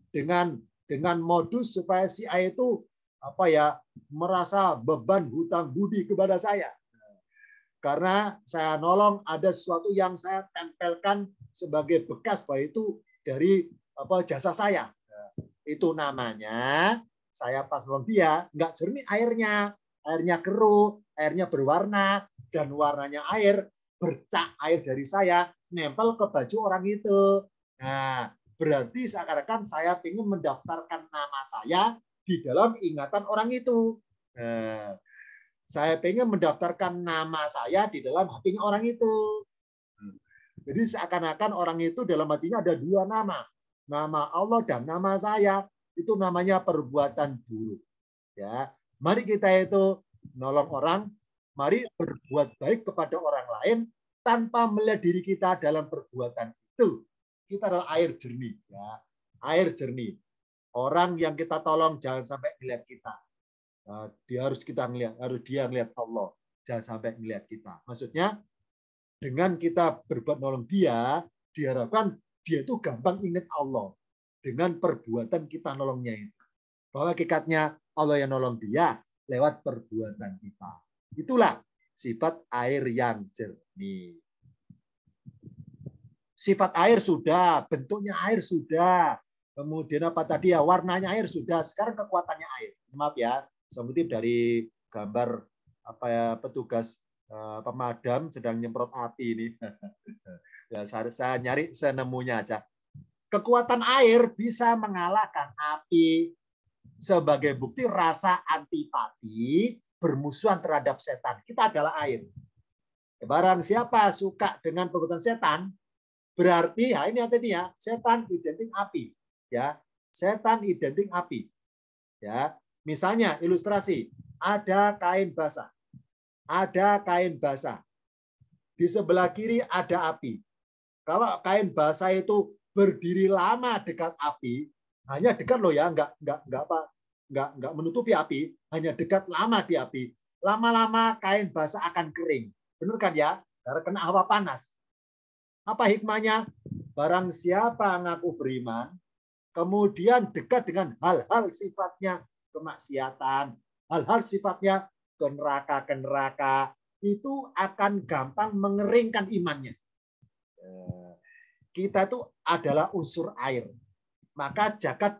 [SPEAKER 1] dengan modus supaya si A itu merasa beban hutang budi kepada saya. Karena saya nolong ada sesuatu yang saya tempelkan sebagai bekas bahwa itu dari jasa saya. Itu namanya saya pas nolong dia nggak jernih airnya keruh, airnya berwarna, dan warnanya air bercak air dari saya nempel ke baju orang itu. Nah, berarti seakan-akan saya ingin mendaftarkan nama saya di dalam ingatan orang itu. Nah, saya pengen mendaftarkan nama saya di dalam hatinya orang itu. Jadi seakan-akan orang itu dalam hatinya ada dua nama. Nama Allah dan nama saya. Itu namanya perbuatan buruk. Ya, mari kita itu nolong orang, mari berbuat baik kepada orang lain tanpa melihat diri kita dalam perbuatan itu. Kita adalah air jernih, ya. Air jernih. Orang yang kita tolong jangan sampai melihat kita. Dia harus kita melihat, harus dia melihat Allah, jangan sampai melihat kita. Maksudnya dengan kita berbuat nolong dia, diharapkan dia itu gampang ingat Allah dengan perbuatan kita nolongnya itu. Bahwa hakikatnya Allah yang nolong dia lewat perbuatan kita. Itulah sifat air yang jernih. Sifat air sudah, bentuknya air sudah, kemudian apa tadi ya, warnanya air sudah. Sekarang kekuatannya air. Maaf ya. Seperti dari gambar petugas pemadam sedang nyemprot api ini. Ya, saya nyari senemunya aja. Kekuatan air bisa mengalahkan api sebagai bukti rasa antipati bermusuhan terhadap setan. Kita adalah air. Barang siapa suka dengan perbuatan setan, berarti ya ini artinya setan identik api. Ya, setan identik api. Ya. Misalnya ilustrasi, ada kain basah. Ada kain basah. Di sebelah kiri ada api. Kalau kain basah itu berdiri lama dekat api, hanya dekat loh ya, enggak menutupi api, hanya dekat lama di api. Lama-lama kain basah akan kering. Benar kan ya? Karena kena hawa panas. Apa hikmahnya? Barang siapa ngaku beriman, kemudian dekat dengan hal-hal sifatnya kemaksiatan, hal-hal sifatnya ke neraka, itu akan gampang mengeringkan imannya. Kita itu adalah unsur air. Maka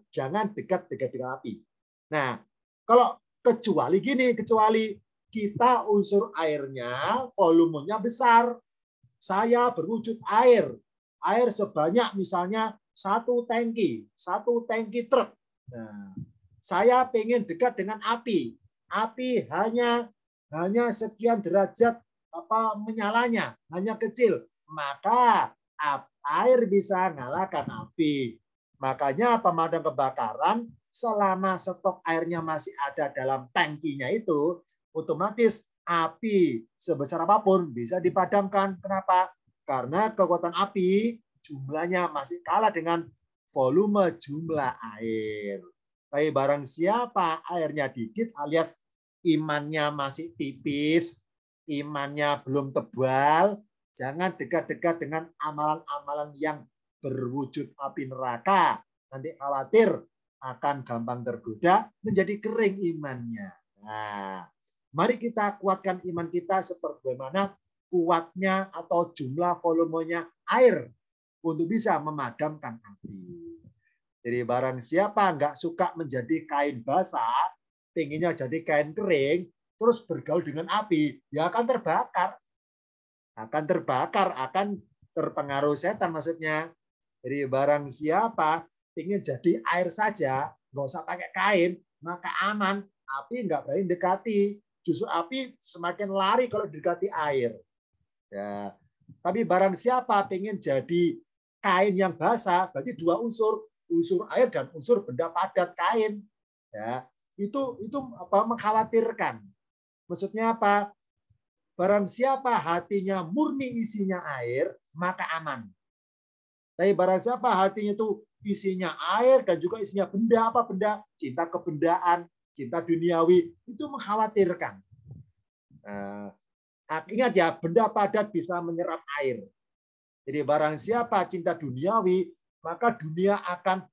[SPEAKER 1] jangan dekat-dekat dengan api. Nah, kalau kecuali kita unsur airnya, volumenya besar. Saya berwujud air. Air sebanyak misalnya satu tangki truk. Nah, saya pengen dekat dengan api. Api hanya sekian derajat menyalanya, hanya kecil. Maka air bisa mengalahkan api. Makanya pemadam kebakaran selama stok airnya masih ada dalam tangkinya itu, otomatis api sebesar apapun bisa dipadamkan. Kenapa? Karena kekuatan api jumlahnya masih kalah dengan volume jumlah air. Tapi barang siapa airnya dikit alias imannya masih tipis, imannya belum tebal, jangan dekat-dekat dengan amalan-amalan yang berwujud api neraka. Nanti khawatir akan gampang tergoda menjadi kering imannya. Nah, mari kita kuatkan iman kita seperti bagaimana kuatnya atau jumlah volumenya air untuk bisa memadamkan api. Jadi barang siapa nggak suka menjadi kain basah, pengennya jadi kain kering, terus bergaul dengan api, ya akan terbakar. Akan terpengaruh setan maksudnya. Jadi barang siapa ingin jadi air saja, nggak usah pakai kain, maka aman. Api nggak berani dekati. Justru api semakin lari kalau dekati air. Ya. Tapi barang siapa ingin jadi kain yang basah, berarti dua unsur air dan unsur benda padat kain. Ya, itu mengkhawatirkan. Maksudnya apa? Barang siapa hatinya murni isinya air, maka aman. Tapi barang siapa hatinya itu isinya air dan juga isinya benda. Apa benda? Cinta kebendaan, cinta duniawi. Itu mengkhawatirkan. Nah, ingat ya, benda padat bisa menyerap air. Jadi barang siapa cinta duniawi, maka dunia akan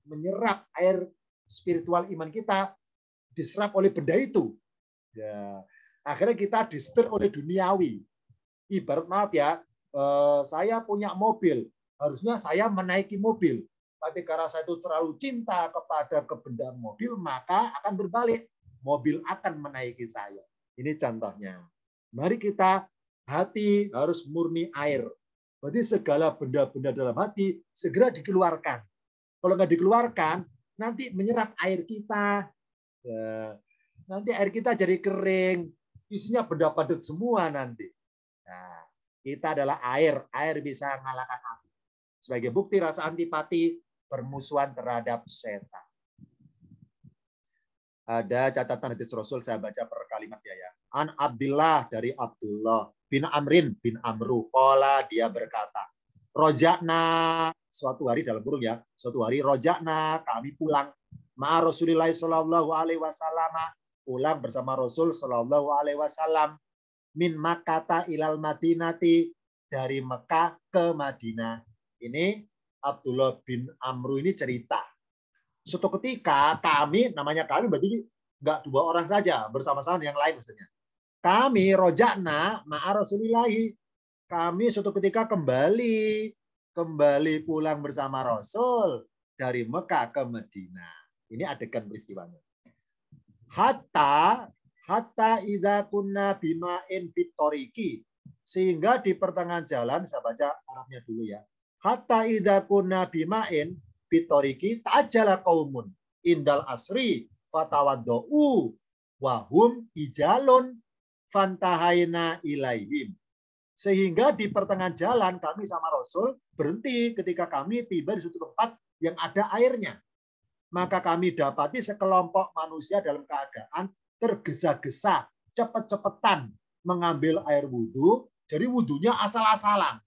[SPEAKER 1] menyerap air spiritual iman kita, diserap oleh benda itu. Ya, akhirnya kita disetir oleh duniawi. Ibarat maaf ya, saya punya mobil, harusnya saya menaiki mobil. Tapi karena saya itu terlalu cinta kepada kebendaan mobil, maka akan berbalik. Mobil akan menaiki saya. Ini contohnya. Mari kita hati harus murni air. Berarti segala benda-benda dalam hati segera dikeluarkan. Kalau nggak dikeluarkan, nanti menyerap air kita. Ya, nanti air kita jadi kering. Isinya benda padat semua nanti. Nah, kita adalah air. Air bisa mengalahkan api. Sebagai bukti rasa antipati, permusuhan terhadap setan. Ada catatan hadis Rasul, saya baca per kalimat ya. An Abdillah, dari Abdullah bin Amrin bin Amru. Qala, dia berkata, rojakna, suatu hari dalam kurung ya, suatu hari rojakna, kami pulang ma Rasulillah sallallahu alaihi wasallam, pulang bersama Rasul sallallahu alaihi wasallam, min Makkata ilal Madinati, dari Mekah ke Madinah. Ini Abdullah bin Amru ini cerita. Suatu ketika kami, namanya kami berarti nggak 2 orang saja, bersama-sama yang lain maksudnya. Kami rojakna ma'a Rasulillahi. Kami suatu ketika kembali pulang bersama Rasul dari Mekah ke Madinah. Ini adegan peristiwanya. Hatta idza kunna bima'in bitoriki, sehingga di pertengahan jalan, saya baca Arabnya dulu ya. Hatta idza kunna bima'in bitoriki ta'jala qaumun indal asri fatawaddau wa hum ijalun fantahaina ilaihim. Sehingga di pertengahan jalan kami sama Rasul berhenti ketika kami tiba di suatu tempat yang ada airnya. Maka kami dapati sekelompok manusia dalam keadaan tergesa-gesa, cepet-cepetan mengambil air wudhu. Jadi wudhunya asal-asalan.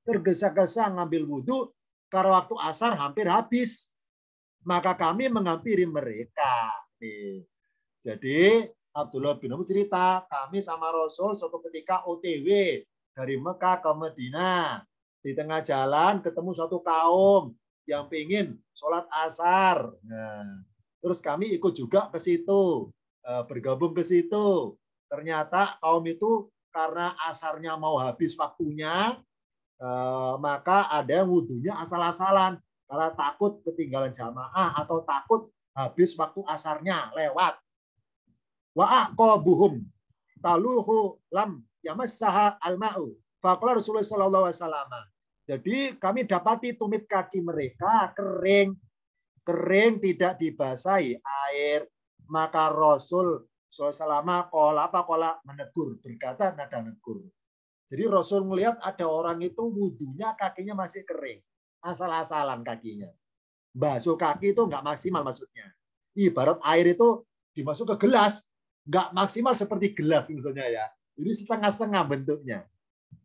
[SPEAKER 1] Tergesa-gesa ngambil wudhu karena waktu asar hampir habis. Maka kami menghampiri mereka. Jadi Abdullah bin Amr cerita, kami sama Rasul suatu ketika OTW dari Mekah ke Madinah. Di tengah jalan ketemu suatu kaum yang ingin sholat asar. Nah, terus kami ikut juga ke situ, bergabung ke situ. Ternyata kaum itu karena asarnya mau habis waktunya, maka ada yang wudhunya asal-asalan. Karena takut ketinggalan jamaah atau takut habis waktu asarnya lewat. Wa aqabuhum taluhu lam yamassaha al-ma'u. Faqala Rasulullah sallallahu alaihi wasallam. Jadi kami dapati tumit kaki mereka kering tidak dibasahi air. Maka Rasul sallallahu alaihi wasallam menegur, berkata nada negur. Jadi Rasul melihat ada orang itu wudhunya kakinya masih kering, asal-asalan kakinya. Basuh kaki itu nggak maksimal maksudnya. Ibarat air itu dimasuk ke gelas, nggak maksimal seperti gelas misalnya ya. Ini setengah-setengah bentuknya.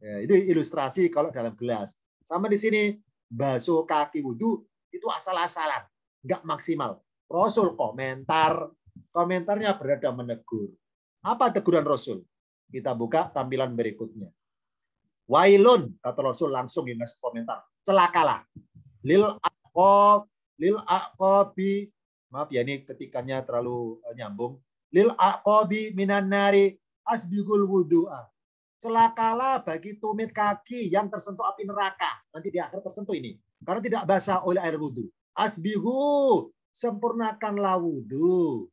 [SPEAKER 1] Ya, itu ilustrasi kalau dalam gelas. Sama di sini, basuh kaki wudhu itu asal-asalan, nggak maksimal. Rasul komentarnya berada menegur. Apa teguran Rasul? Kita buka tampilan berikutnya. Wailun, kata Rasul langsung ngasih komentar. Celakalah. Lil aqabi, maaf ya ini ketikannya terlalu nyambung. Lil aqabi minan nari asbigul wudu'a. Celakalah bagi tumit kaki yang tersentuh api neraka. Nanti di akhir tersentuh ini. Karena tidak basah oleh air wudhu. Asbihu, sempurnakanlah wudhu.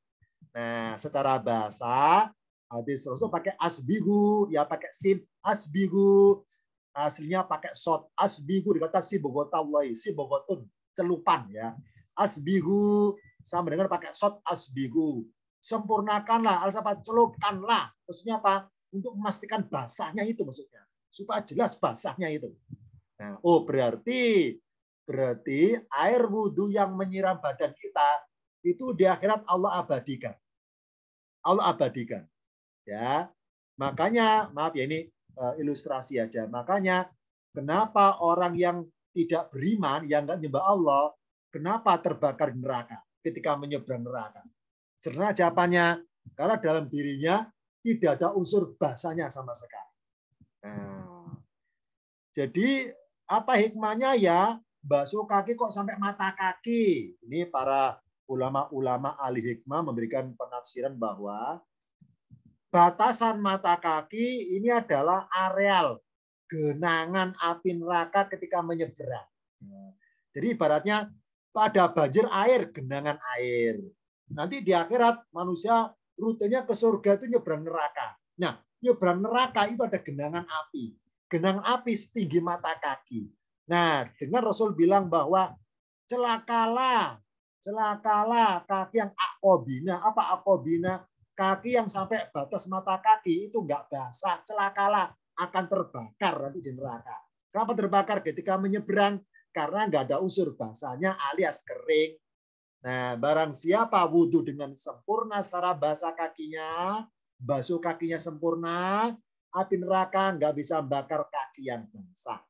[SPEAKER 1] Nah, secara bahasa, hadis Rasul pakai asbihu, ya pakai sin, asbihu. Aslinya pakai sod, asbihu, dikata si bogotawai, si bogotun, celupan ya. Asbihu, sama dengan pakai sod, asbihu. Sempurnakanlah, apa celupkanlah. Maksudnya apa? Untuk memastikan basahnya itu maksudnya. Supaya jelas basahnya itu. Nah, berarti air wudhu yang menyiram badan kita itu di akhirat Allah abadikan. Allah abadikan. Ya. Makanya, maaf ya ini ilustrasi aja. Makanya kenapa orang yang tidak beriman, yang nggak nyembah Allah, kenapa terbakar di neraka ketika menyeberang neraka? Sebenarnya jawabannya, karena dalam dirinya tidak ada unsur basahnya sama sekali. Nah, jadi apa hikmahnya ya? Basuh kaki kok sampai mata kaki? Ini para ulama-ulama ahli hikmah memberikan penafsiran bahwa batasan mata kaki ini adalah areal genangan api neraka ketika menyeberang. Jadi ibaratnya pada banjir air, genangan air. Nanti di akhirat manusia rutenya ke surga itu nyebrang neraka. Nah, nyebrang neraka itu ada genangan api. Genangan api setinggi mata kaki. Nah, dengan Rasul bilang bahwa celakalah kaki yang akobina. Apa akobina? Kaki yang sampai batas mata kaki itu enggak basah. Celakalah, akan terbakar nanti di neraka. Kenapa terbakar ketika menyeberang? Karena enggak ada unsur basahnya alias kering. Nah, barang siapa wudhu dengan sempurna secara basah kakinya, basuh kakinya sempurna, api neraka nggak bisa bakar kaki yang basah.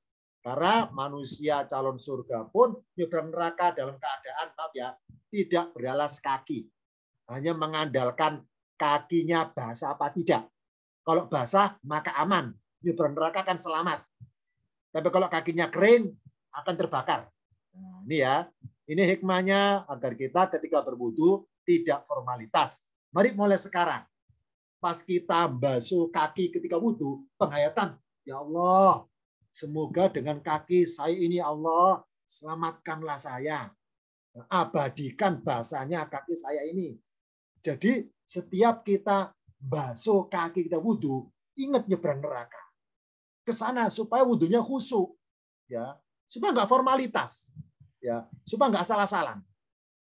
[SPEAKER 1] Karena manusia calon surga pun nyebrang neraka dalam keadaan, maaf ya, tidak beralas kaki. Hanya mengandalkan kakinya basah apa tidak. Kalau basah, maka aman. Nyebrang neraka akan selamat. Tapi kalau kakinya kering, akan terbakar. Nah, ini ya. Ini hikmahnya agar kita ketika berwudu tidak formalitas. Mari mulai sekarang. Pas kita basuh kaki ketika wudu, penghayatan, ya Allah, semoga dengan kaki saya ini Allah, selamatkanlah saya. Abadikan basahnya kaki saya ini. Jadi setiap kita basuh kaki kita wudu, ingat nyebrang neraka. Ke sana supaya wudunya khusyuk, ya, supaya nggak formalitas, ya, supaya nggak salah-salah.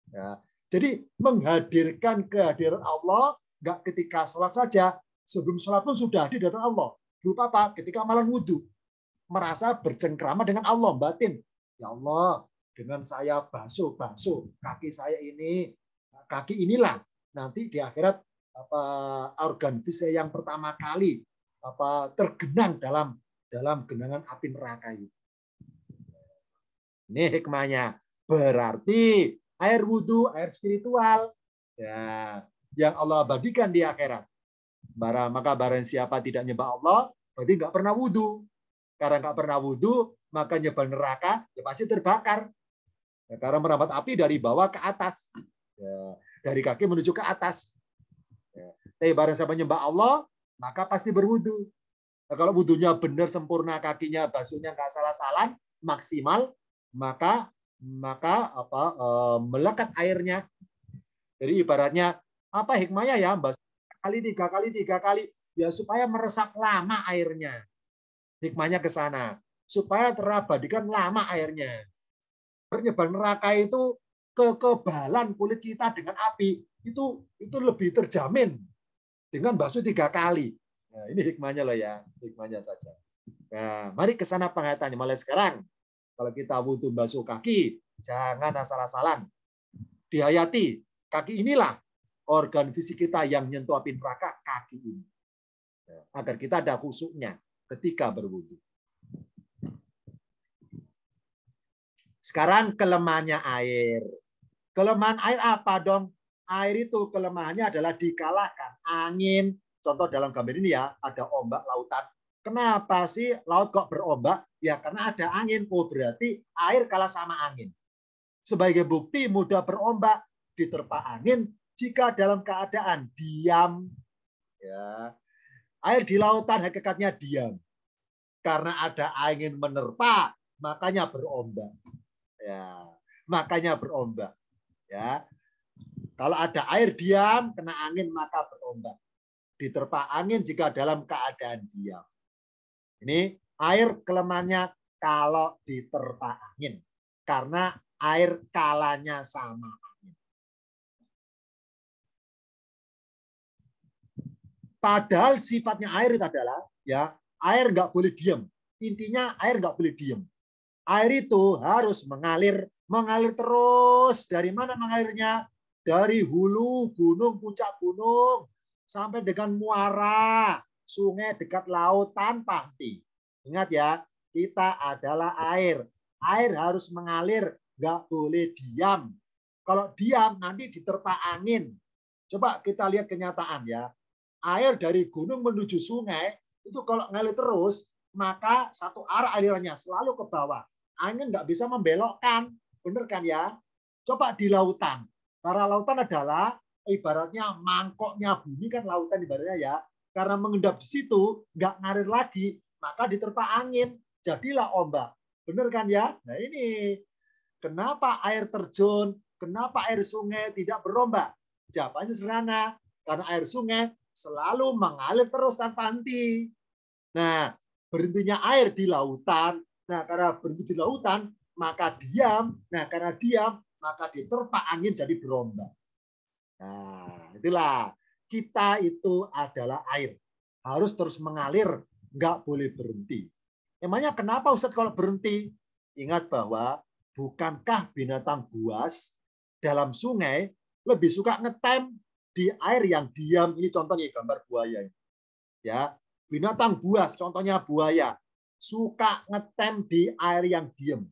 [SPEAKER 1] Ya. Jadi menghadirkan kehadiran Allah nggak ketika sholat saja, sebelum sholat pun sudah hadir dengan Allah. Berupa apa? Ketika malam wudhu, merasa bercengkrama dengan Allah, batin. Ya Allah, dengan saya basuh kaki saya ini, kaki inilah nanti di akhirat apa organ fisik yang pertama kali apa tergenang dalam genangan api neraka itu. Ini hikmahnya. Berarti air wudhu, air spiritual, ya, yang Allah abadikan di akhirat. Maka barang siapa tidak nyembah Allah, berarti nggak pernah wudhu. Karena nggak pernah wudhu, maka nyembah neraka, ya pasti terbakar. Ya, karena merambat api dari bawah ke atas. Ya, dari kaki menuju ke atas. Ya. Tapi barang siapa nyembah Allah, maka pasti berwudhu. Nah, kalau wudhunya benar, sempurna, kakinya basuhnya nggak salah-salah, maksimal, maka melekat airnya. Jadi ibaratnya apa hikmahnya ya, basuh tiga kali ya supaya meresap lama airnya. Hikmahnya ke sana supaya terabadikan lama airnya. Penyebab neraka itu kekebalan kulit kita dengan api itu lebih terjamin dengan basuh 3 kali. Nah, ini hikmahnya loh ya, hikmahnya saja. Nah, mari ke sana pengayatannya mulai sekarang. Kalau kita butuh basuh kaki, jangan asal-asalan. Dihayati, kaki inilah organ fisik kita yang nyentuh api neraka, kaki ini. Agar kita ada khusyuknya ketika berwudu. Sekarang kelemahannya air. Kelemahan air apa dong? Air itu kelemahannya adalah dikalahkan angin. Contoh dalam gambar ini ya, ada ombak lautan. Kenapa sih laut kok berombak? Ya karena ada angin. Oh berarti air kalah sama angin. Sebagai bukti mudah berombak diterpa angin jika dalam keadaan diam. Ya. Air di lautan hakikatnya diam. Karena ada angin menerpa, makanya berombak. Ya, makanya berombak. Ya. Kalau ada air diam, kena angin maka berombak. Diterpa angin jika dalam keadaan diam. Ini air kelemahannya kalau diterpa angin. Karena air kalanya sama angin. Padahal sifatnya air itu adalah ya air nggak boleh diam. Intinya air nggak boleh diam. Air itu harus mengalir terus. Dari mana mengalirnya? Dari hulu gunung, puncak gunung sampai dengan muara sungai dekat laut tanpa henti. Ingat ya, kita adalah air. Air harus mengalir, nggak boleh diam. Kalau diam nanti diterpa angin. Coba kita lihat kenyataan ya. Air dari gunung menuju sungai itu kalau ngalir terus, maka satu arah alirannya selalu ke bawah. Angin nggak bisa membelokkan. Bener kan ya? Coba di lautan. Karena lautan adalah ibaratnya mangkoknya bumi kan lautan ibaratnya ya. Karena mengendap di situ, nggak ngalir lagi, maka diterpa angin. Jadilah ombak. Bener kan ya? Nah ini kenapa air terjun, kenapa air sungai tidak berombak? Jawabannya sederhana, karena air sungai selalu mengalir terus tanpa henti. Nah, berhentinya air di lautan, nah karena berhenti di lautan, maka diam. Nah, karena diam, maka diterpa angin jadi berombak. Nah, itulah kita itu adalah air. Harus terus mengalir, nggak boleh berhenti. Emangnya kenapa Ustadz kalau berhenti? Ingat bahwa bukankah binatang buas dalam sungai lebih suka ngetem di air yang diam? Ini contohnya gambar buaya. Ya, binatang buas, contohnya buaya, suka ngetem di air yang diam.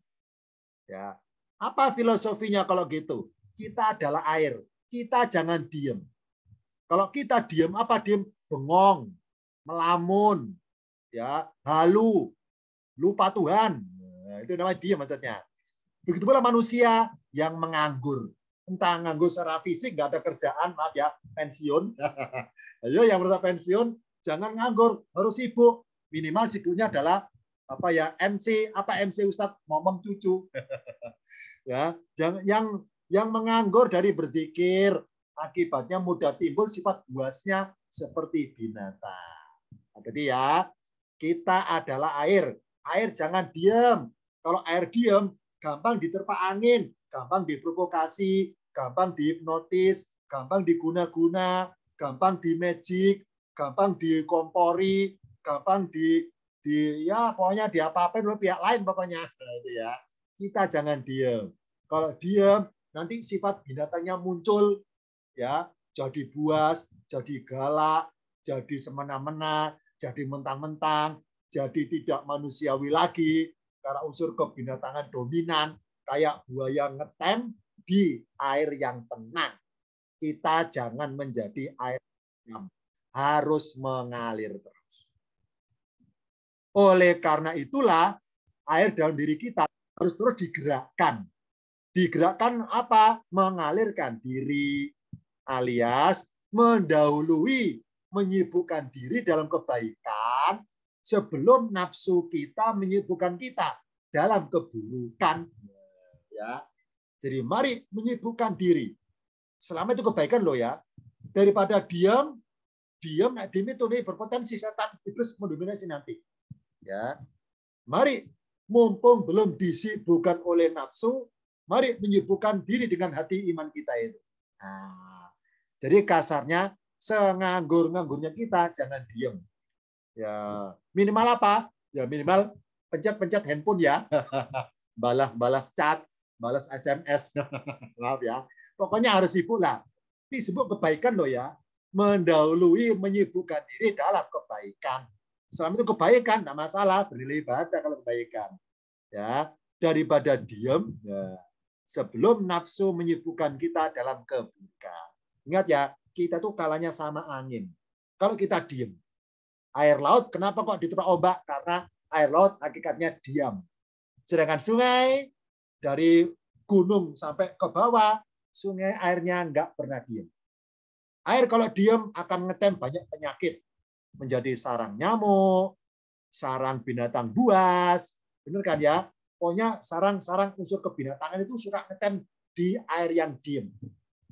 [SPEAKER 1] Ya, apa filosofinya kalau gitu? Kita adalah air, kita jangan diam. Kalau kita diam, apa diam? Bengong, melamun, ya, halu, lupa Tuhan. Nah, itu namanya diam maksudnya. Begitu pula manusia yang menganggur. Entah nganggur secara fisik, nggak ada kerjaan, maaf ya, pensiun. Ayo yang merasa pensiun, jangan nganggur, harus sibuk. Minimal sibuknya adalah apa ya, MC, apa MC Ustadz ngomong cucu. Ya, yang menganggur dari berzikir, akibatnya mudah timbul sifat buasnya seperti binatang. Jadi ya, kita adalah air. Air jangan diam. Kalau air diam, gampang diterpa angin, gampang diprovokasi, gampang dihipnotis, gampang diguna-guna, gampang di magic, gampang dikompori, gampang ya pokoknya diapa-apain oleh pihak lain pokoknya. Nah, itu ya. Kita jangan diam. Kalau diam, nanti sifat binatangnya muncul, ya, jadi buas, jadi galak, jadi semena-mena, jadi mentang-mentang, jadi tidak manusiawi lagi karena unsur kebinatangan dominan, kayak buaya ngetem di air yang tenang. Kita jangan menjadi air yang harus mengalir terus. Oleh karena itulah air dalam diri kita harus terus digerakkan. Digerakkan apa? Mengalirkan diri, alias mendahului, menyibukkan diri dalam kebaikan sebelum nafsu kita menyibukkan kita dalam keburukan. Ya, jadi mari menyibukkan diri. Selama itu kebaikan loh ya. Daripada diam diam itu nih berpotensi setan iblis mendominasi nanti. Ya, mari mumpung belum disibukkan oleh nafsu, mari menyibukkan diri dengan hati iman kita itu. Nah, jadi kasarnya senganggur-nganggurnya kita jangan diem. Ya, minimal apa? Ya minimal pencet-pencet handphone ya. Balas chat, balas SMS. Maaf ya. Pokoknya harus sibuk lah. Ini sibuk kebaikan loh ya. Mendahului menyibukkan diri dalam kebaikan. Selama itu kebaikan, tidak masalah. Bernilai ibadah kalau kebaikan. Ya, daripada diem, ya, sebelum nafsu menyibukkan kita dalam keburukan. Ingat ya, kita tuh kalanya sama angin. Kalau kita diem, air laut kenapa kok diterpa ombak? Karena air laut hakikatnya diam. Sedangkan sungai dari gunung sampai ke bawah, sungai airnya nggak pernah diam. Air kalau diam akan ngetem banyak penyakit. Menjadi sarang nyamuk, sarang binatang buas, benar kan ya? Pokoknya sarang-sarang unsur kebinatangan itu suka ngetem di air yang diem.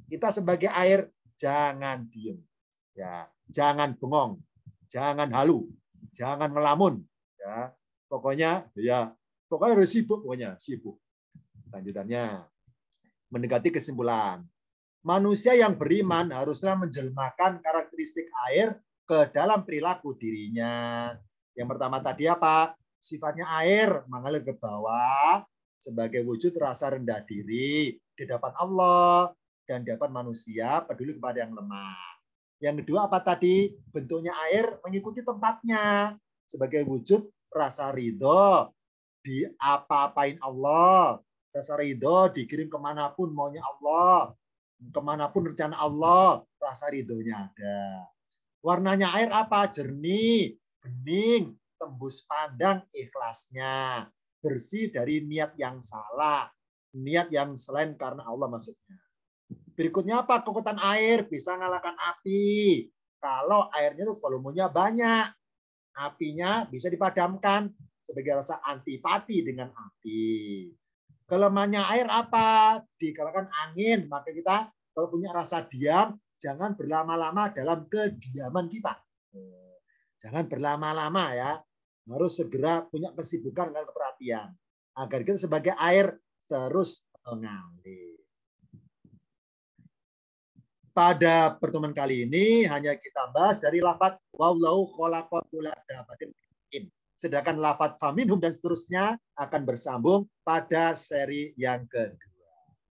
[SPEAKER 1] Kita sebagai air jangan diem, ya, jangan bengong, jangan halu, jangan melamun, ya. Pokoknya harus sibuk, pokoknya sibuk. Lanjutannya mendekati kesimpulan. Manusia yang beriman haruslah menjelmakan karakteristik air ke dalam perilaku dirinya. Yang pertama tadi apa? Sifatnya air mengalir ke bawah sebagai wujud rasa rendah diri di hadapan Allah dan di hadapan manusia, peduli kepada yang lemah. Yang kedua apa tadi? Bentuknya air mengikuti tempatnya sebagai wujud rasa ridho diapa-apain Allah. Rasa ridho dikirim kemanapun maunya Allah. Kemanapun rencana Allah, rasa ridhonya ada. Warnanya air apa? Jernih, bening, tembus pandang ikhlasnya. Bersih dari niat yang salah. Niat yang selain karena Allah maksudnya. Berikutnya apa? Kekuatan air bisa ngalahkan api. Kalau airnya itu volumenya banyak. Apinya bisa dipadamkan sebagai rasa antipati dengan api. Kelemahannya air apa? Dikalahkan angin. Maka kita kalau punya rasa diam, jangan berlama-lama dalam kediaman kita. Jangan berlama-lama ya. Harus segera punya kesibukan dan perhatian. Agar kita sebagai air terus mengalir. Pada pertemuan kali ini hanya kita bahas dari lafaz wallahu khalaqal dabatin. Sedangkan lafaz faminhum dan seterusnya akan bersambung pada seri yang kedua.